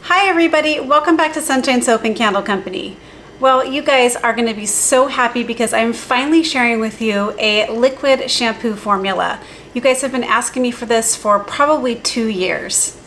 Hi everybody, welcome back to Sunshine Soap and Candle Company. Well, you guys are going to be so happy because I'm finally sharing with you a liquid shampoo formula. You guys have been asking me for this for probably 2 years.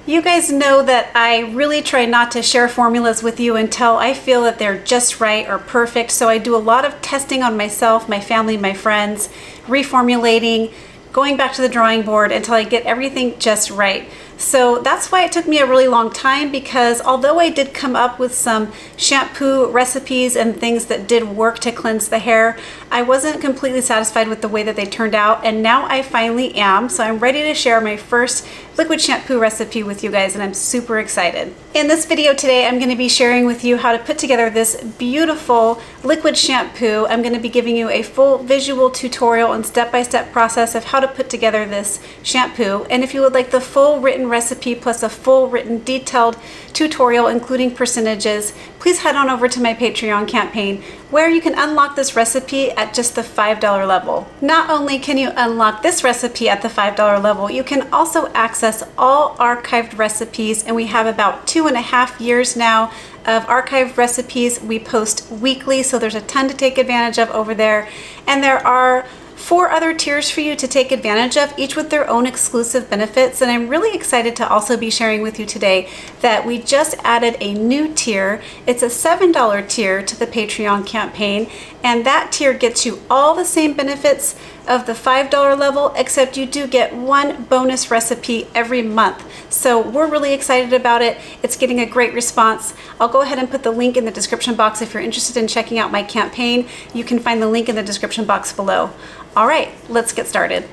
You guys know that I really try not to share formulas with you until I feel that they're just right or perfect. So I do a lot of testing on myself, my family, my friends, reformulating, going back to the drawing board until I get everything just right. So that's why it took me a really long time, because although I did come up with some shampoo recipes and things that did work to cleanse the hair, I wasn't completely satisfied with the way that they turned out, and now I finally am. So I'm ready to share my first liquid shampoo recipe with you guys, and I'm super excited. In this video today, I'm going to be sharing with you how to put together this beautiful liquid shampoo. I'm going to be giving you a full visual tutorial and step-by-step process of how to put together this shampoo. And if you would like the full written recipe plus a full written detailed tutorial including percentages, please head on over to my Patreon campaign where you can unlock this recipe at just the $5 level. Not only can you unlock this recipe at the $5 level, you can also access all archived recipes, and we have about 2.5 years now of archived recipes. We post weekly, so there's a ton to take advantage of over there, and there are 4 other tiers for you to take advantage of, each with their own exclusive benefits. And I'm really excited to also be sharing with you today that we just added a new tier. It's a $7 tier to the Patreon campaign, and that tier gets you all the same benefits of the $5 level, except you do get 1 bonus recipe every month. So we're really excited about it. It's getting a great response. I'll go ahead and put the link in the description box if you're interested in checking out my campaign. You can find the link in the description box below. All right, let's get started.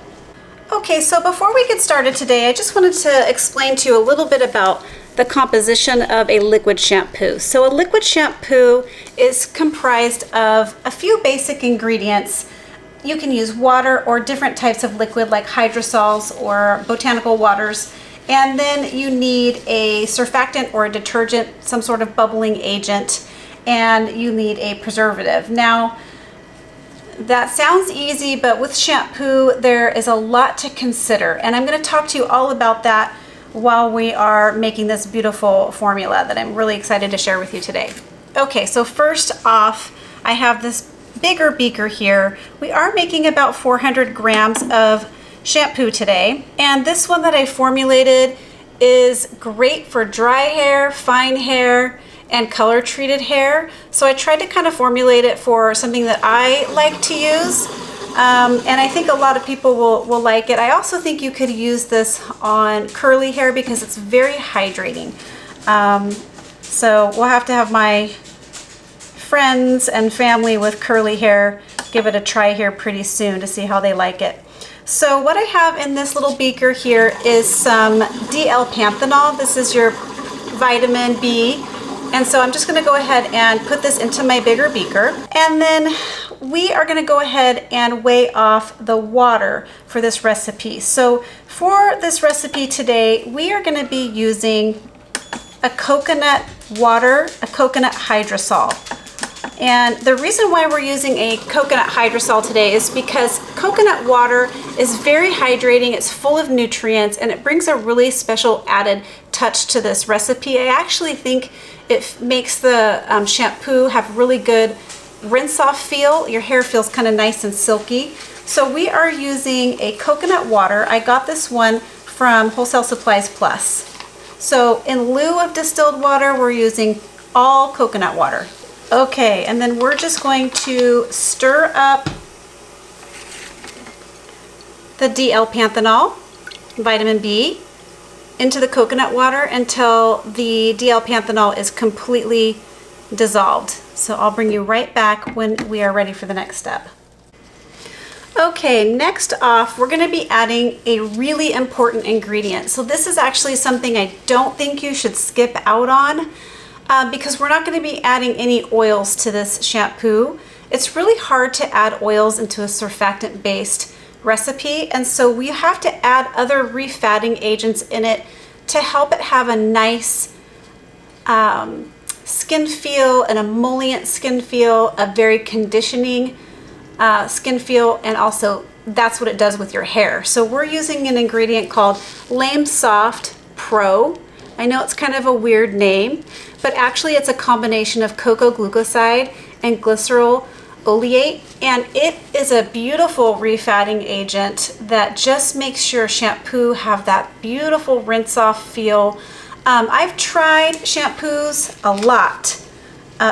Okay, so before we get started today, I just wanted to explain to you a little bit about the composition of a liquid shampoo. So a liquid shampoo is comprised of a few basic ingredients. You can use water or different types of liquid like hydrosols or botanical waters. And then you need a surfactant or a detergent, some sort of bubbling agent, and you need a preservative. Now, that sounds easy, but with shampoo, there is a lot to consider. And I'm going to talk to you all about that while we are making this beautiful formula that I'm really excited to share with you today. Okay, so first off, I have this bigger beaker here. We are making about 400 grams of shampoo today. And this one that I formulated is great for dry hair, fine hair, and color treated hair. So I tried to kind of formulate it for something that I like to use. And I think a lot of people will like it. I also think you could use this on curly hair because it's very hydrating. So we'll have to have my friends and family with curly hair give it a try here pretty soon to see how they like it. So what I have in this little beaker here is some DL Panthenol. This is your vitamin B. And so I'm just going to go ahead and put this into my bigger beaker. And then we are going to go ahead and weigh off the water for this recipe. So for this recipe today, we are going to be using a coconut water, a coconut hydrosol. And the reason why we're using a coconut hydrosol today is because coconut water is very hydrating, it's full of nutrients, and it brings a really special added touch to this recipe. I actually think it makes the shampoo have really good rinse off feel. Your hair feels kind of nice and silky. So we are using a coconut water. I got this one from Wholesale Supplies Plus. So in lieu of distilled water, we're using all coconut water. Okay, and then we're just going to stir up the DL Panthenol, vitamin B, into the coconut water until the DL Panthenol is completely dissolved. So I'll bring you right back when we are ready for the next step. Okay, next off, we're going to be adding a really important ingredient. So this is actually something I don't think you should skip out on. Because we're not going to be adding any oils to this shampoo. It's really hard to add oils into a surfactant based recipe, and so we have to add other refatting agents in it to help it have a nice skin feel, an emollient skin feel, a very conditioning skin feel, and also that's what it does with your hair. So we're using an ingredient called Lamesoft Pro. I know it's kind of a weird name, but actually it's a combination of cocoa glucoside and glycerol oleate, and it is a beautiful refatting agent that just makes your shampoo have that beautiful rinse off feel. I've tried shampoos a lot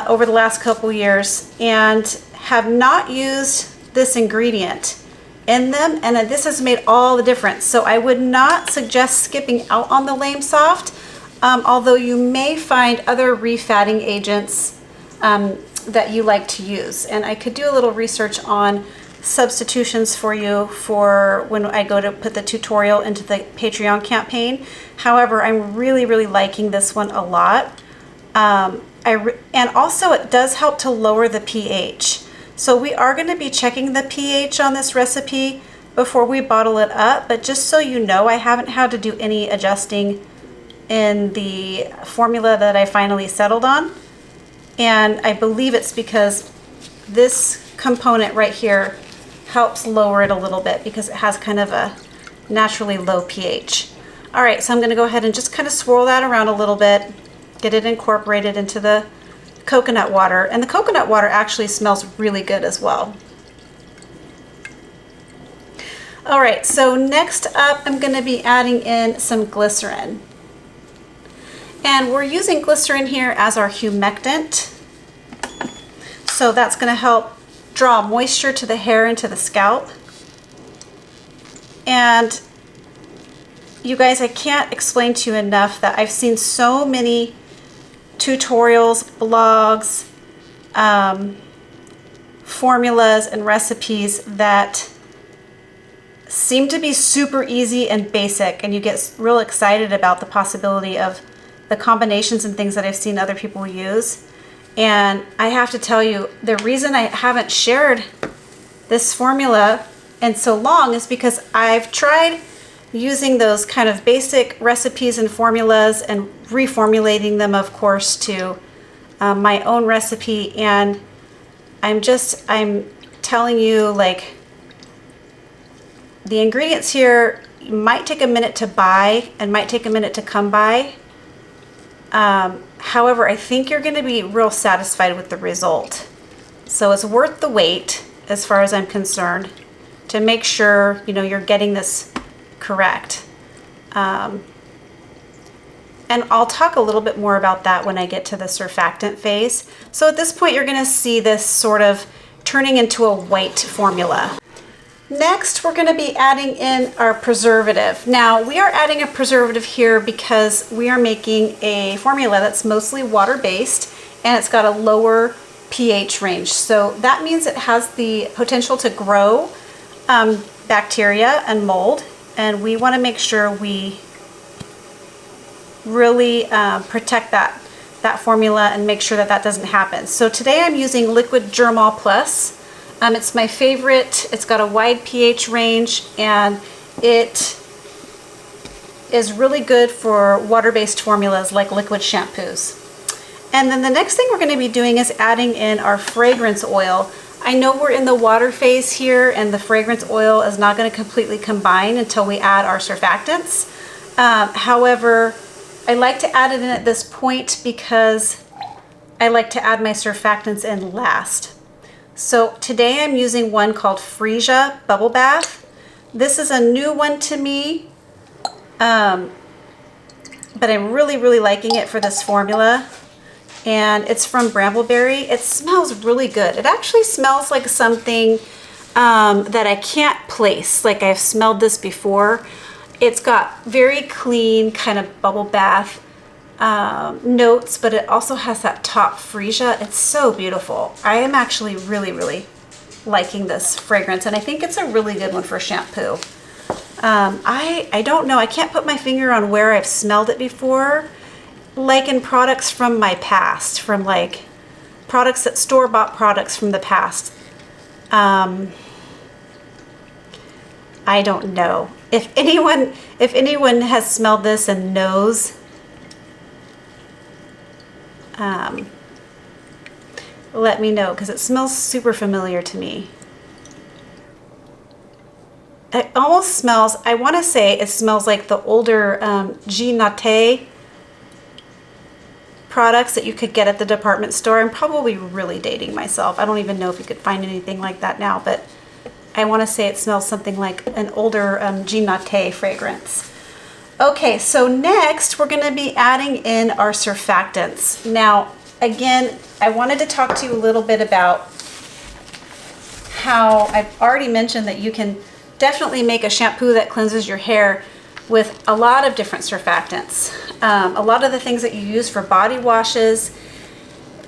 over the last couple years and have not used this ingredient in them, and this has made all the difference. So I would not suggest skipping out on the Lamesoft, although you may find other refatting agents that you like to use. And I could do a little research on substitutions for you for when I go to put the tutorial into the Patreon campaign. However, I'm really liking this one a lot. And also it does help to lower the pH. So we are going to be checking the pH on this recipe before we bottle it up, but just so you know, I haven't had to do any adjusting in the formula that I finally settled on. And I believe it's because this component right here helps lower it a little bit because it has kind of a naturally low pH. All right, so I'm gonna go ahead and just kind of swirl that around a little bit, get it incorporated into the coconut water. And the coconut water actually smells really good as well. All right, so next up, I'm gonna be adding in some glycerin. And we're using glycerin here as our humectant. So that's gonna help draw moisture to the hair and to the scalp. And you guys, I can't explain to you enough that I've seen so many tutorials, blogs, formulas and recipes that seem to be super easy and basic, and you get real excited about the possibility of the combinations and things that I've seen other people use. And I have to tell you, the reason I haven't shared this formula in so long is because I've tried using those kind of basic recipes and formulas and reformulating them, of course, to my own recipe. And I'm telling you, like, the ingredients here might take a minute to buy and might take a minute to come by. However, I think you're going to be real satisfied with the result. So it's worth the wait, as far as I'm concerned, to make sure you're getting this correct. And I'll talk a little bit more about that when I get to the surfactant phase. So at this point, you're going to see this sort of turning into a white formula. Next, we're going to be adding in our preservative. Now, we are adding a preservative here because we are making a formula that's mostly water-based, and it's got a lower pH range. So that means it has the potential to grow bacteria and mold, and we want to make sure we really protect that formula and make sure that that doesn't happen. So today I'm using liquid Germall Plus. It's my favorite. It's got a wide pH range, and it is really good for water-based formulas like liquid shampoos. And then the next thing we're going to be doing is adding in our fragrance oil. I know we're in the water phase here, and the fragrance oil is not going to completely combine until we add our surfactants. However, I like to add it in at this point because I like to add my surfactants in last. So today I'm using one called Freesia Bubble Bath. This is a new one to me, but I'm really liking it for this formula. And it's from Brambleberry. It smells really good. It actually smells like something that I can't place. Like, I've smelled this before. It's got very clean kind of bubble bath notes, but it also has that top freesia. It's so beautiful. I am actually really liking this fragrance, and I think it's a really good one for shampoo. I don't know, I can't put my finger on where I've smelled it before, like in products from my past, from like products that store-bought products from the past. I don't know. If anyone has smelled this and knows, let me know, because it smells super familiar to me. It almost smells, I want to say it smells like the older G Nate products that you could get at the department store. I'm probably really dating myself. I don't even know if you could find anything like that now, but I want to say it smells something like an older Jean Naté fragrance. Okay, so next we're going to be adding in our surfactants. Now, again, I wanted to talk to you a little bit about how I've already mentioned that you can definitely make a shampoo that cleanses your hair with a lot of different surfactants. A lot of the things that you use for body washes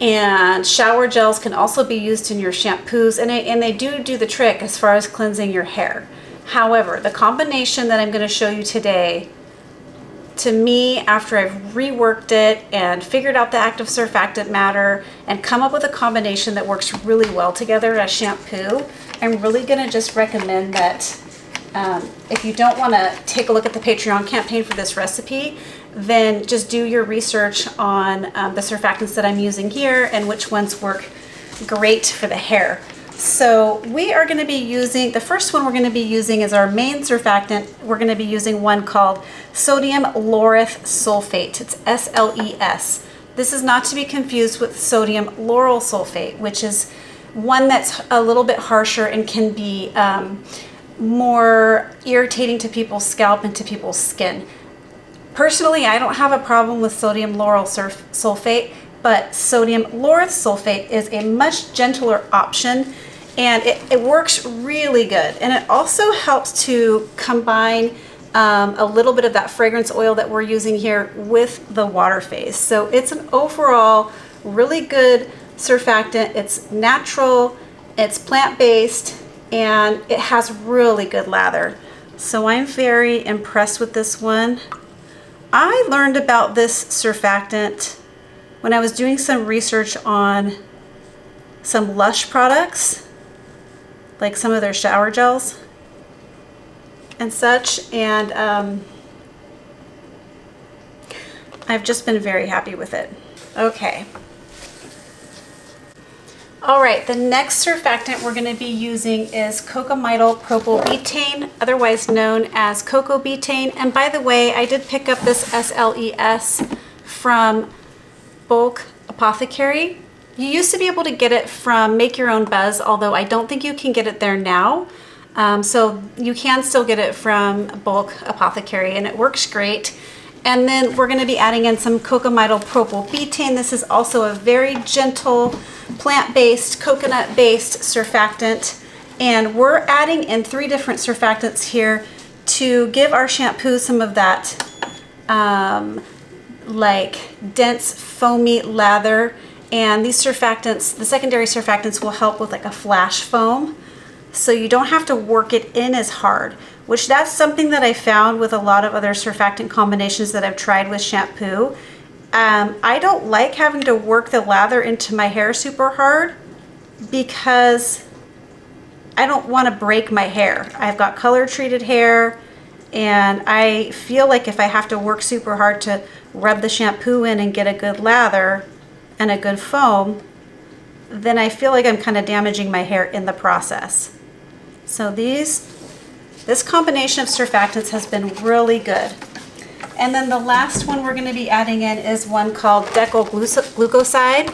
and shower gels can also be used in your shampoos, and they do the trick as far as cleansing your hair. However, the combination that I'm going to show you today, to me, after I've reworked it and figured out the active surfactant matter and come up with a combination that works really well together as shampoo, I'm really going to just recommend that if you don't want to take a look at the Patreon campaign for this recipe, then just do your research on the surfactants that I'm using here and which ones work great for the hair. So we are going to be using, the first one we're going to be using is our main surfactant. We're going to be using one called sodium laureth sulfate. It's SLES. This is not to be confused with sodium lauryl sulfate, which is one that's a little bit harsher and can be more irritating to people's scalp and to people's skin. Personally, I don't have a problem with sodium lauryl sulfate, but sodium laureth sulfate is a much gentler option, and it works really good. And it also helps to combine a little bit of that fragrance oil that we're using here with the water phase. So it's an overall really good surfactant. It's natural, it's plant-based, and it has really good lather. So I'm very impressed with this one. I learned about this surfactant when I was doing some research on some Lush products, like some of their shower gels and such, and I've just been very happy with it. Okay. All right, the next surfactant we're going to be using is Cocamidopropyl Betaine, otherwise known as cocoa betaine. And by the way, I did pick up this SLES from Bulk Apothecary. You used to be able to get it from Make Your Own Buzz, although I don't think you can get it there now. So you can still get it from Bulk Apothecary, and it works great. And then we're going to be adding in some Cocamidopropyl Betaine. This is also a very gentle, plant-based, coconut-based surfactant. And we're adding in 3 different surfactants here to give our shampoo some of that like dense, foamy lather. And these surfactants, the secondary surfactants, will help with like a flash foam. So you don't have to work it in as hard, which that's something that I found with a lot of other surfactant combinations that I've tried with shampoo. I don't like having to work the lather into my hair super hard because I don't want to break my hair. I've got color treated hair, and I feel like if I have to work super hard to rub the shampoo in and get a good lather and a good foam, then I feel like I'm kind of damaging my hair in the process. So this combination of surfactants has been really good. And then the last one we're going to be adding in is one called Deco Glucoside.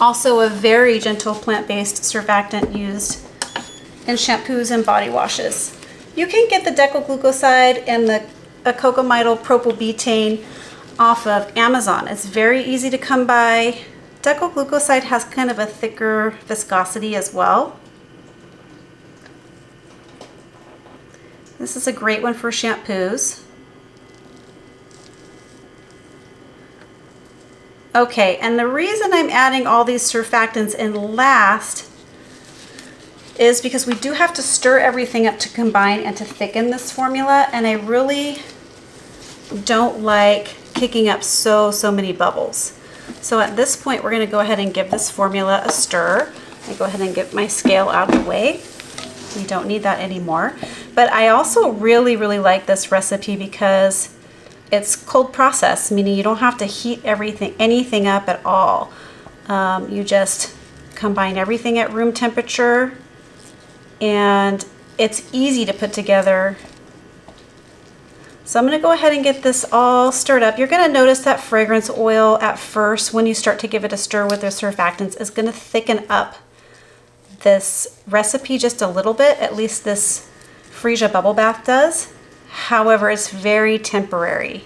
Also a very gentle plant-based surfactant used in shampoos and body washes. You can get the Deco Glucoside and the Cocamidopropyl Betaine off of Amazon. It's very easy to come by. Deco Glucoside has kind of a thicker viscosity as well. This is a great one for shampoos. Okay, and the reason I'm adding all these surfactants in last is because we do have to stir everything up to combine and to thicken this formula, and I really don't like kicking up so many bubbles. So at this point, we're going to go ahead and give this formula a stir. I go ahead and get my scale out of the way. We don't need that anymore. But I also really like this recipe because it's cold process, meaning you don't have to heat anything up at all. You just combine everything at room temperature, and it's easy to put together. So I'm going to go ahead and get this all stirred up. You're going to notice that fragrance oil at first, when you start to give it a stir with the surfactants, is going to thicken up this recipe just a little bit. At least this Freesia bubble bath does. However, it's very temporary.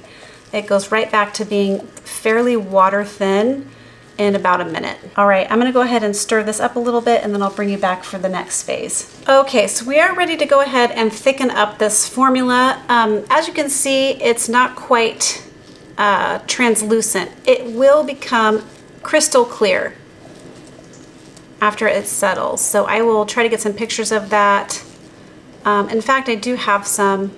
It goes right back to being fairly water thin in about a minute. All right, I'm gonna go ahead and stir this up a little bit and then I'll bring you back for the next phase. Okay, so we are ready to go ahead and thicken up this formula. As you can see, it's not quite translucent. It will become crystal clear after it settles. So I will try to get some pictures of that. In fact, I do have some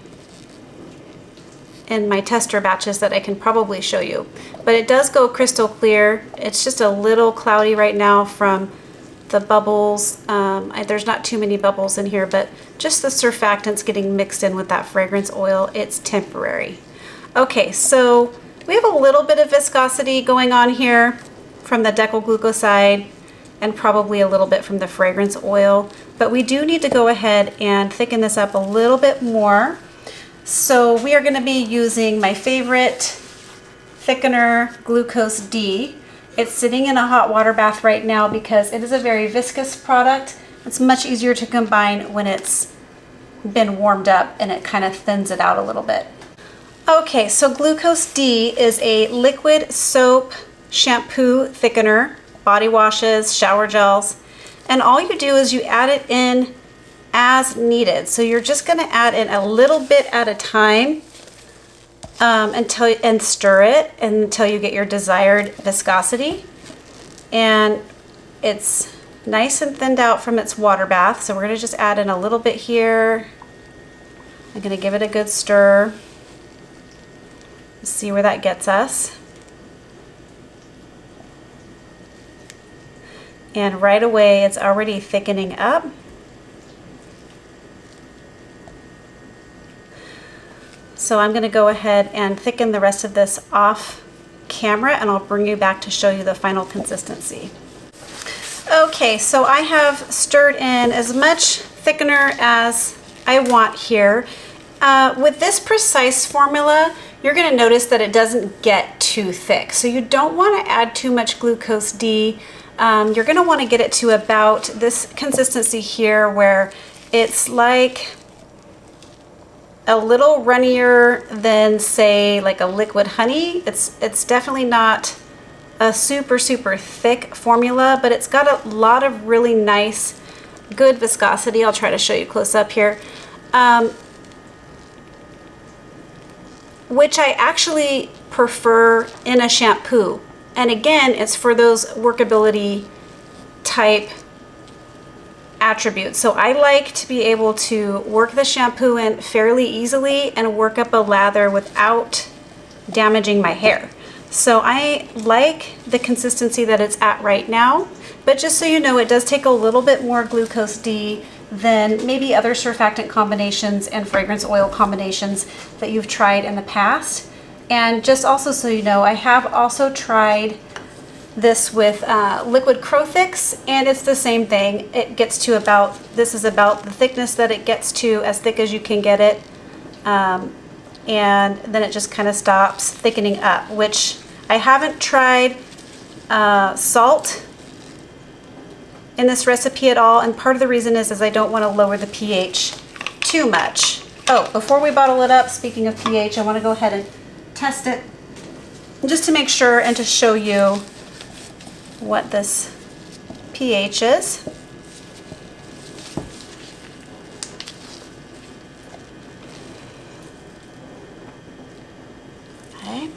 in my tester batches that I can probably show you. But it does go crystal clear. It's just a little cloudy right now from the bubbles. There's not too many bubbles in here, but just the surfactants getting mixed in with that fragrance oil. It's temporary. Okay, so we have a little bit of viscosity going on here from the Deco Glucoside and probably a little bit from the fragrance oil, but we do need to go ahead and thicken this up a little bit more. So we are going to be using my favorite thickener, Glucose D. It's sitting in a hot water bath right now because it is a very viscous product. It's much easier to combine when it's been warmed up and it kind of thins it out a little bit. Okay, so Glucose D is a liquid soap, shampoo thickener, body washes, shower gels, and all you do is you add it in as needed. So you're just going to add in a little bit at a time and stir it until you get your desired viscosity. And it's nice and thinned out from its water bath. So we're going to just add in a little bit here. I'm going to give it a good stir. See where that gets us. And right away it's already thickening up. So I'm going to go ahead and thicken the rest of this off camera and I'll bring you back to show you the final consistency. Okay, so I have stirred in as much thickener as I want here. With this precise formula, you're going to notice that it doesn't get too thick. So you don't want to add too much Glucose D. You're going to want to get it to about this consistency here where it's like a little runnier than, say, like a liquid honey. It's definitely not a super thick formula, but it's got a lot of really nice, good viscosity. I'll try to show you close up here, which I actually prefer in a shampoo. And again, it's for those workability type attributes. So I like to be able to work the shampoo in fairly easily and work up a lather without damaging my hair. So I like the consistency that it's at right now, but just so you know, it does take a little bit more Glucose D than maybe other surfactant combinations and fragrance oil combinations that you've tried in the past. And just also so you know, I have also tried this with liquid Crowthix, and it's the same thing. It gets to about, this is about the thickness that it gets to, as thick as you can get it, and then it just kind of stops thickening up, which I haven't tried salt in this recipe at all, and part of the reason is I don't want to lower the pH too much. Oh, before we bottle it up, speaking of pH, I want to go ahead and test it just to make sure and to show you what this pH is. Okay.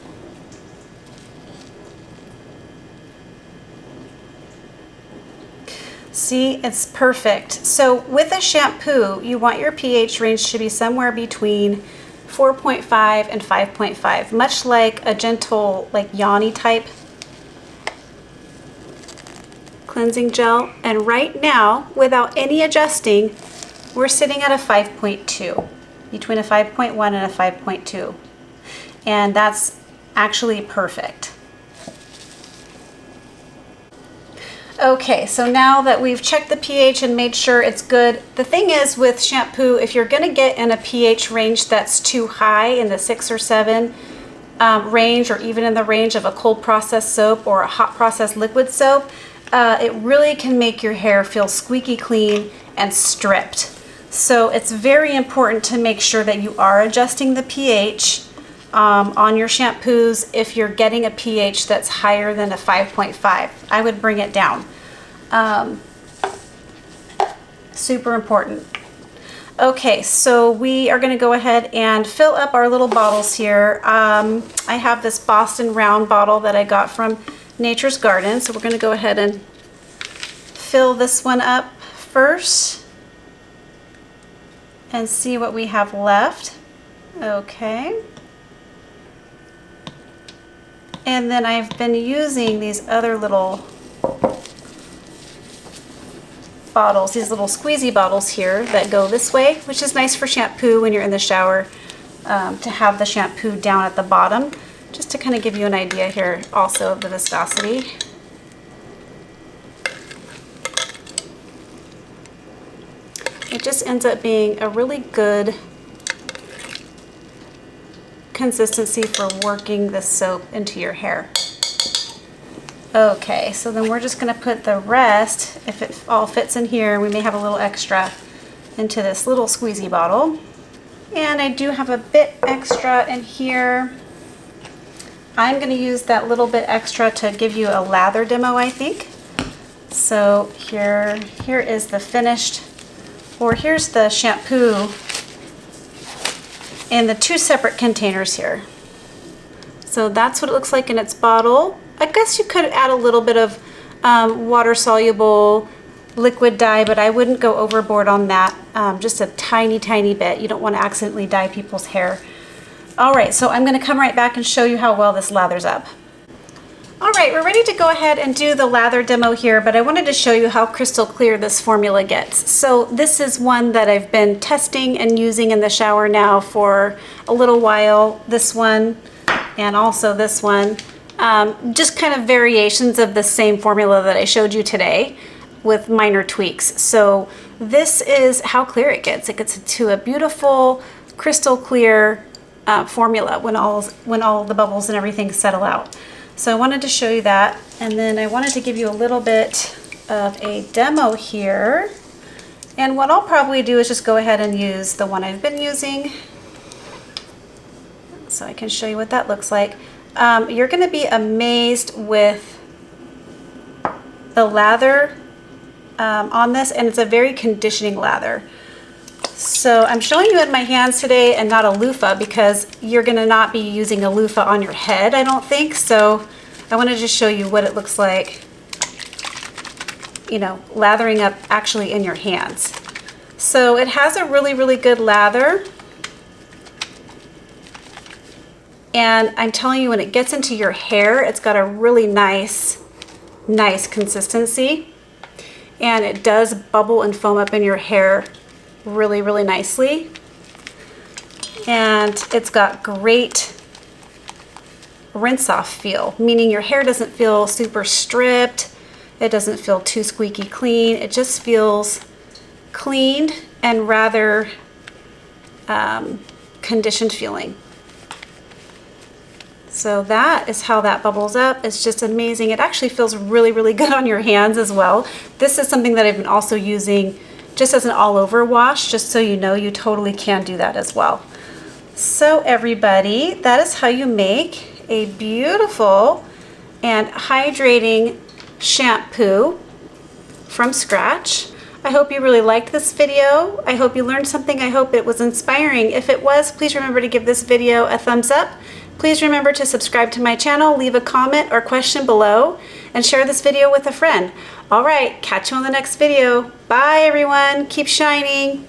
See, it's perfect. So with a shampoo, you want your pH range to be somewhere between 4.5 and 5.5, much like a gentle, like Yanni type cleansing gel. And right now, without any adjusting, we're sitting at a 5.2, between a 5.1 and a 5.2. And that's actually perfect. Okay, so now that we've checked the pH and made sure it's good, the thing is with shampoo, if you're gonna get in a pH range that's too high, in the 6 or 7 range, or even in the range of a cold process soap or a hot process liquid soap, it really can make your hair feel squeaky clean and stripped. So it's very important to make sure that you are adjusting the pH on your shampoos. If you're getting a pH that's higher than a 5.5, I would bring it down. Super important. Okay, so we are going to go ahead and fill up our little bottles here. I have this Boston round bottle that I got from Nature's Garden, so we're going to go ahead and fill this one up first and see what we have left. Okay. And then I've been using these other little bottles, these little squeezy bottles here that go this way, which is nice for shampoo when you're in the shower, to have the shampoo down at the bottom, just to kind of give you an idea here also of the viscosity. It just ends up being a really good consistency for working the soap into your hair. Okay, so then we're just going to put the rest, if it all fits in here, we may have a little extra, into this little squeezy bottle. And I do have a bit extra in here. I'm going to use that little bit extra to give you a lather demo, I think. So here is the finished, or here's the shampoo in the 2 separate containers here. So that's what it looks like in its bottle. I guess you could add a little bit of water-soluble liquid dye, but I wouldn't go overboard on that. Just a tiny, tiny bit. You don't want to accidentally dye people's hair. All right, so I'm going to come right back and show you how well this lathers up. All right, we're ready to go ahead and do the lather demo here, but I wanted to show you how crystal clear this formula gets. So this is one that I've been testing and using in the shower now for a little while. This one and also this one. Just kind of variations of the same formula that I showed you today with minor tweaks. So this is how clear it gets. It gets to a beautiful crystal clear formula when all the bubbles and everything settle out. So I wanted to show you that, and then I wanted to give you a little bit of a demo here. And what I'll probably do is just go ahead and use the one I've been using, so I can show you what that looks like. You're going to be amazed with the lather on this, and it's a very conditioning lather. So I'm showing you in my hands today and not a loofah, because you're going to not be using a loofah on your head, I don't think. So I want to just show you what it looks like, you know, lathering up actually in your hands. So it has a really, really good lather. And I'm telling you, when it gets into your hair, it's got a really nice consistency. And it does bubble and foam up in your hair really, really nicely. And it's got great rinse off feel, meaning your hair doesn't feel super stripped. It doesn't feel too squeaky clean. It just feels cleaned and rather conditioned feeling. So that is how that bubbles up. It's just amazing. It actually feels really, really good on your hands as well. This is something that I've been also using just as an all-over wash, just so you know, you totally can do that as well. So everybody, that is how you make a beautiful and hydrating shampoo from scratch. I hope you really liked this video. I hope you learned something. I hope it was inspiring. If it was, please remember to give this video a thumbs up. Please remember to subscribe to my channel, leave a comment or question below, and share this video with a friend. All right, catch you on the next video. Bye everyone, keep shining.